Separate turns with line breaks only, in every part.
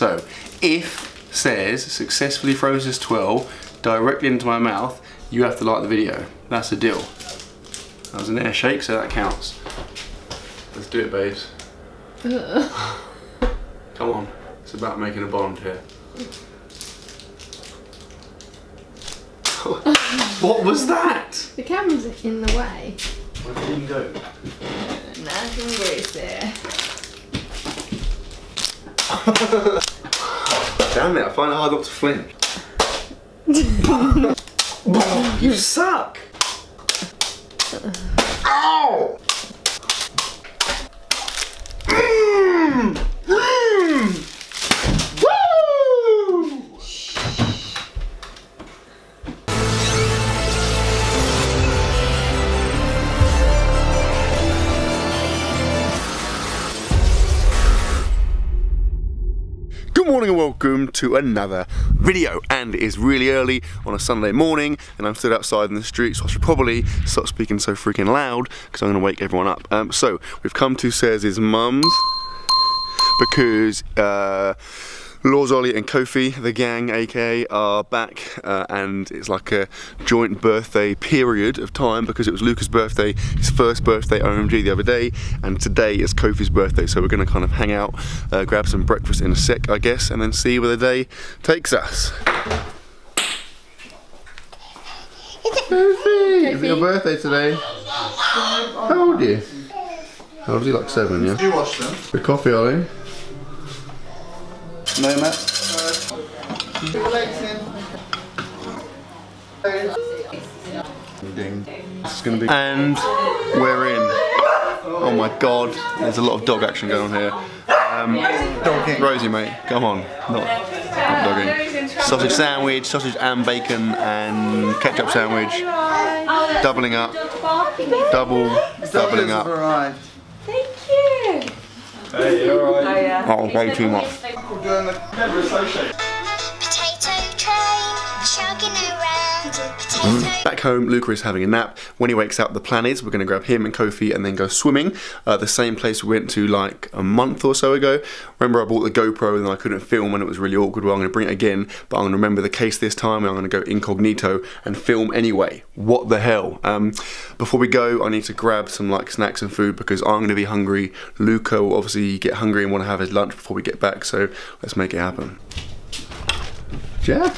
So, if says successfully throws this twirl directly into my mouth, you have to like the video. That's the deal. That was an air shake, so that counts. Let's do it, babes. Come on, it's about making a bond here. What was that?
The camera's in the way.
Where did it even go?
Nothing goes there.
Damn it, I find it hard not to flinch. You suck! Ow! Woo! Good morning and welcome to another video, and it is really early on a Sunday morning and I'm stood outside in the street, so I should probably stop speaking so freaking loud because I'm going to wake everyone up. So we've come to Sez's mum's because Lors, Ollie and Kofi, the gang aka, are back and it's like a joint birthday period of time because it was Luca's birthday, his first birthday OMG the other day, and today is Kofi's birthday, so we're going to kind of hang out, grab some breakfast in a sec I guess, and then see where the day takes us. Kofi! It's your birthday today. How old are you? How old is he? Like 7, yeah?
You watch them.
Good coffee, Ollie. No, Matt? Ding. This is going to be... And we're in. Oh my god, there's a lot of dog action going on here.
Dogging.
Rosie, mate, come on. Not dogging. Sausage sandwich, sausage and bacon and ketchup sandwich. Doubling up. Doubling up.
Right.
Thank you.
Hey, you alright?
Oh yeah.
Oh, way too much.
Doing the never associate.
Potato train, chugging around. Potato.
Back home, Luca is having a nap. When he wakes up, the plan is we're going to grab him and Kofi and then go swimming. The same place we went to like a month or so ago. Remember I bought the GoPro and I couldn't film and it was really awkward. Well, I'm going to bring it again, but I'm going to remember the case this time and I'm going to go incognito and film anyway. What the hell? Before we go, I need to grab some like snacks and food because I'm going to be hungry. Luca will obviously get hungry and want to have his lunch before we get back, so let's make it happen. Jack?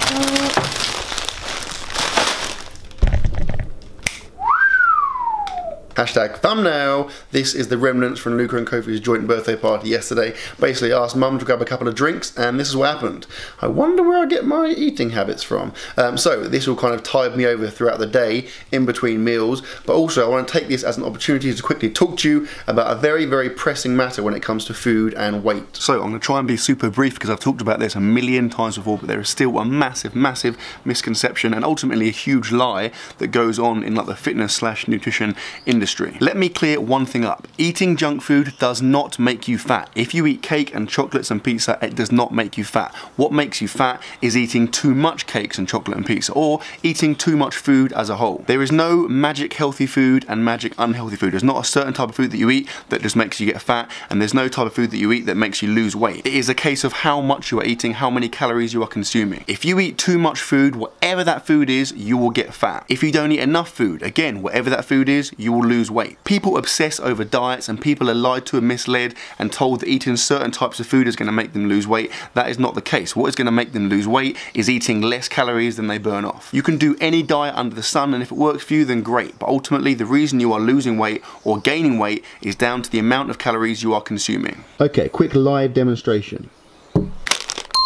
Hashtag thumbnail. This is the remnants from Luca and Kofi's joint birthday party yesterday. Basically asked mum to grab a couple of drinks and this is what happened. I wonder where I get my eating habits from. So this will kind of tide me over throughout the day in between meals, but also I want to take this as an opportunity to quickly talk to you about a very, very pressing matter when it comes to food and weight. So I'm going to try and be super brief because I've talked about this a million times before, but there is still a massive, massive misconception and ultimately a huge lie that goes on in like the fitness/nutrition industry. Let me clear one thing up. Eating junk food does not make you fat. If you eat cake and chocolates and pizza, it does not make you fat. What makes you fat is eating too much cakes and chocolate and pizza, or eating too much food as a whole. There is no magic healthy food and magic unhealthy food. There's not a certain type of food that you eat that just makes you get fat, and there's no type of food that you eat that makes you lose weight. It is a case of how much you are eating, how many calories you are consuming. If you eat too much food, whatever that food is, you will get fat. If you don't eat enough food, again, whatever that food is, you will lose weight. People obsess over diets and people are lied to and misled and told that eating certain types of food is going to make them lose weight. That is not the case. What is going to make them lose weight is eating less calories than they burn off. You can do any diet under the sun and if it works for you then great, but ultimately the reason you are losing weight or gaining weight is down to the amount of calories you are consuming. Okay, quick live demonstration.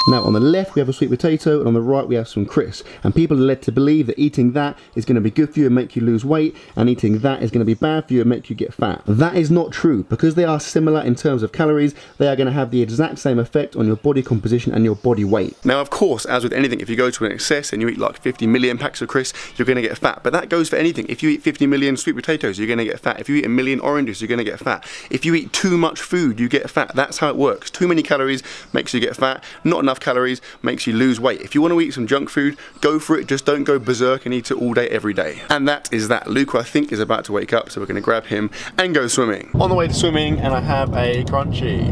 Now on the left we have a sweet potato and on the right we have some crisps, and people are led to believe that eating that is going to be good for you and make you lose weight, and eating that is going to be bad for you and make you get fat. That is not true. Because they are similar in terms of calories, they are going to have the exact same effect on your body composition and your body weight. Now of course, as with anything, if you go to an excess and you eat like 50 million packs of crisps, you're going to get fat, but that goes for anything. If you eat 50 million sweet potatoes, you're going to get fat. If you eat a million oranges, you're going to get fat. If you eat too much food, you get fat. That's how it works. Too many calories makes you get fat, not enough calories makes you lose weight. If you want to eat some junk food, go for it, just don't go berserk and eat it all day every day. And that is that. Luca I think is about to wake up, so we're going to grab him and go swimming. On the way to swimming, and I have a crunchy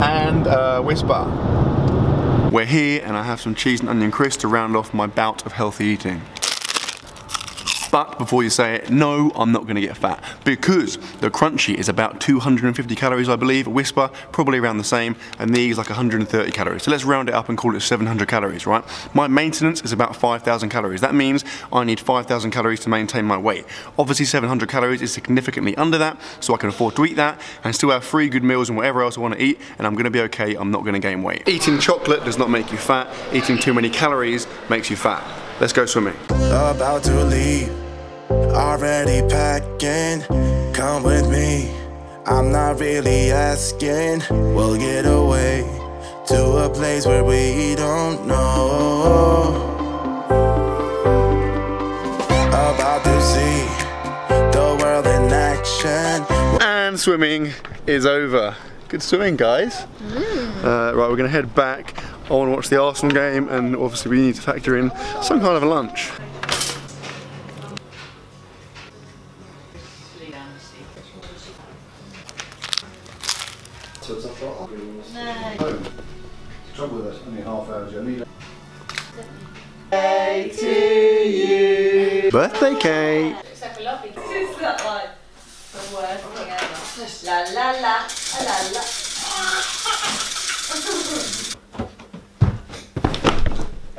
and a whisper. We're here and I have some cheese and onion crisps to round off my bout of healthy eating. But before you say it, no, I'm not going to get fat because the crunchy is about 250 calories, I believe. Whisper, probably around the same, and these like 130 calories. So let's round it up and call it 700 calories, right? My maintenance is about 5,000 calories. That means I need 5,000 calories to maintain my weight. Obviously 700 calories is significantly under that, so I can afford to eat that and still have 3 good meals and whatever else I want to eat, and I'm going to be okay. I'm not going to gain weight. Eating chocolate does not make you fat. Eating too many calories makes you fat. Let's go swimming.
About to leave, already packing. Come with me, I'm not really asking. We'll get away to a place where we don't know. About to see the world in action.
And swimming is over. Good swimming, guys. Right, we're going to head back. I want to watch the Arsenal game, and obviously we need to factor in some kind of a lunch.
Trouble with us, only a half hour journey.
Birthday cake!
Except for lovely. This is that like the worst thing ever. La la la la la.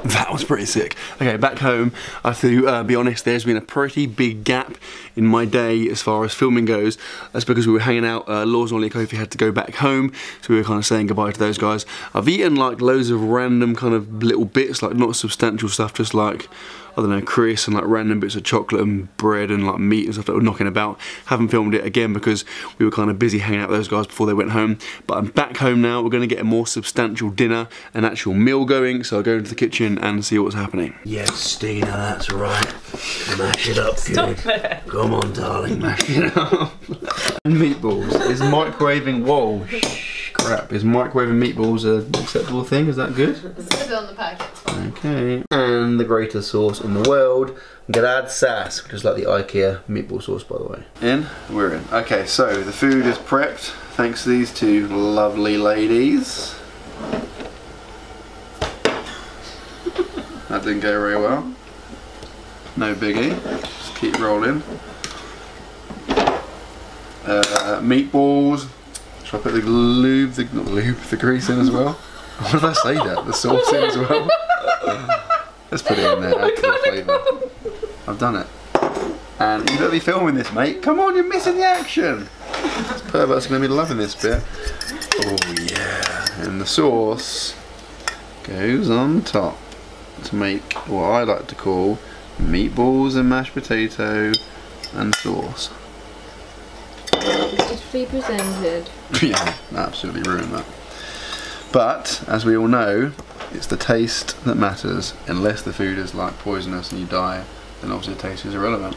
That was pretty sick. Okay, back home, I have to be honest, there's been a pretty big gap in my day as far as filming goes. That's because we were hanging out, Laws and Ollie Kofi had to go back home, so we were kind of saying goodbye to those guys. I've eaten like loads of random kind of little bits, like not substantial stuff, just like, I don't know, crisps and like random bits of chocolate and bread and like meat and stuff that were knocking about. Haven't filmed it again because we were kind of busy hanging out with those guys before they went home. But I'm back home now. We're going to get a more substantial dinner, an actual meal going. So I'll go into the kitchen and see what's happening. Yes, Stina, that's right. Mash it up, kid. Come on, darling, mash it up. And meatballs. Is microwaving, whoa, crap. Is microwaving meatballs an acceptable thing? Is that good?
It's on the packet.
Okay, and the greatest sauce in the world, Grad Sass, which is like the IKEA meatball sauce, by the way. In? We're in. Okay, so the food is prepped, thanks to these two lovely ladies. That didn't go very well. No biggie, just keep rolling. Meatballs. Should I put the lube, not lube, the grease in as well? Why did I say that? The sauce in as well? Let's put it in there, add to the flavour. I've done it. And you better be filming this, mate. Come on, you're missing the action. This pervert's going to be loving this bit. Oh yeah. And the sauce goes on top to make what I like to call meatballs and mashed potato and sauce.
Beautifully presented.
Yeah, absolutely ruined that. But, as we all know, it's the taste that matters. Unless the food is like poisonous and you die, then obviously the taste is irrelevant.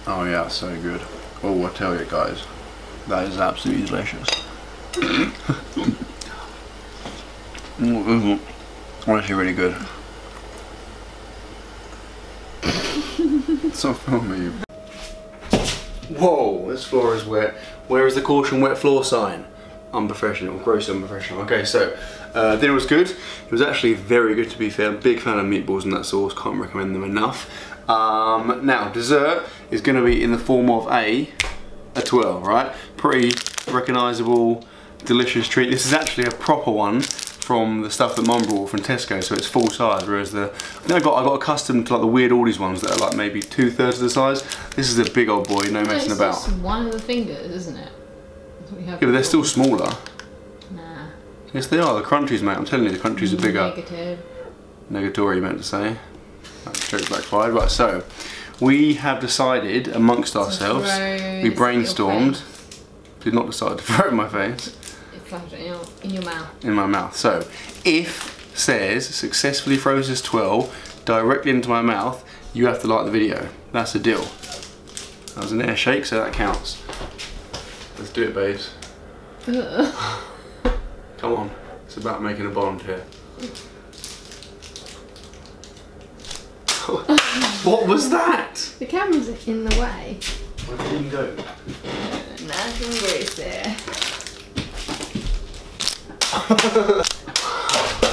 Oh yeah, it's so good. Oh, I tell you guys, that is absolutely delicious. Honestly really good. Stop filming you. Whoa, this floor is wet. Where is the caution wet floor sign? Unprofessional, gross unprofessional. Okay, so dinner was good. It was actually very good, to be fair. Big fan of meatballs and that sauce, can't recommend them enough. Now, dessert is going to be in the form of a twirl, right? Pretty recognisable, delicious treat. This is actually a proper one from the stuff that Mum brought from Tesco, so it's full size, whereas I think I got accustomed to like the weird Aldi's ones that are like maybe 2/3 of the size. This is a big old boy, no messing about.
It's just one of the fingers, isn't it? That's what we have.
Yeah, but they're still smaller.
Nah.
Yes, they are. The crunchies, mate. I'm telling you, the crunchies are bigger.
Negative.
Negatory, you meant to say. That joke backfired. Right, so we have decided amongst ourselves. We brainstormed. Did not decide to throw it in my face.
In your mouth.
In my mouth. So, if says successfully throws this twirl directly into my mouth, you have to like the video. That's the deal. That was an air shake, so that counts. Let's do it, babes. Come on. It's about making a bond here. What was that?
The camera's in the way.
Where did it even go?
Nice and greasy.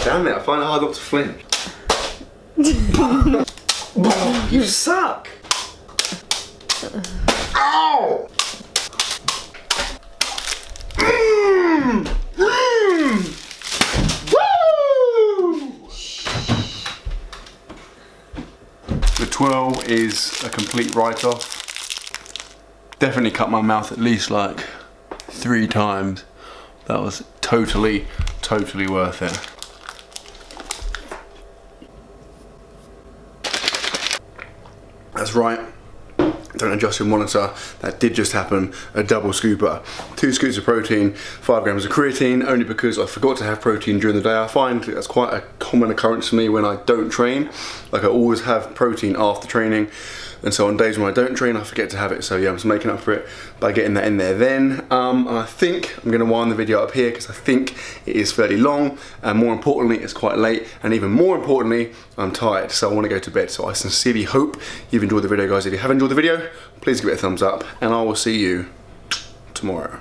Damn it, I find it hard not to flinch. You suck! Ow! Woo! The twirl is a complete write-off. Definitely cut my mouth at least like 3 times. That was totally worth it. That's right. Don't adjust your monitor. That did just happen. A double scooper. 2 scoops of protein, 5 grams of creatine, only because I forgot to have protein during the day. I find that's quite a common occurrence for me when I don't train. Like I always have protein after training. And so on days when I don't train, I forget to have it. So yeah, I'm just making up for it by getting that in there then. And I think I'm gonna wind the video up here because I think it is fairly long. And more importantly, it's quite late. And even more importantly, I'm tired. So I wanna go to bed. So I sincerely hope you've enjoyed the video, guys. If you have enjoyed the video, please give it a thumbs up. And I will see you tomorrow.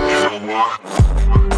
You know what?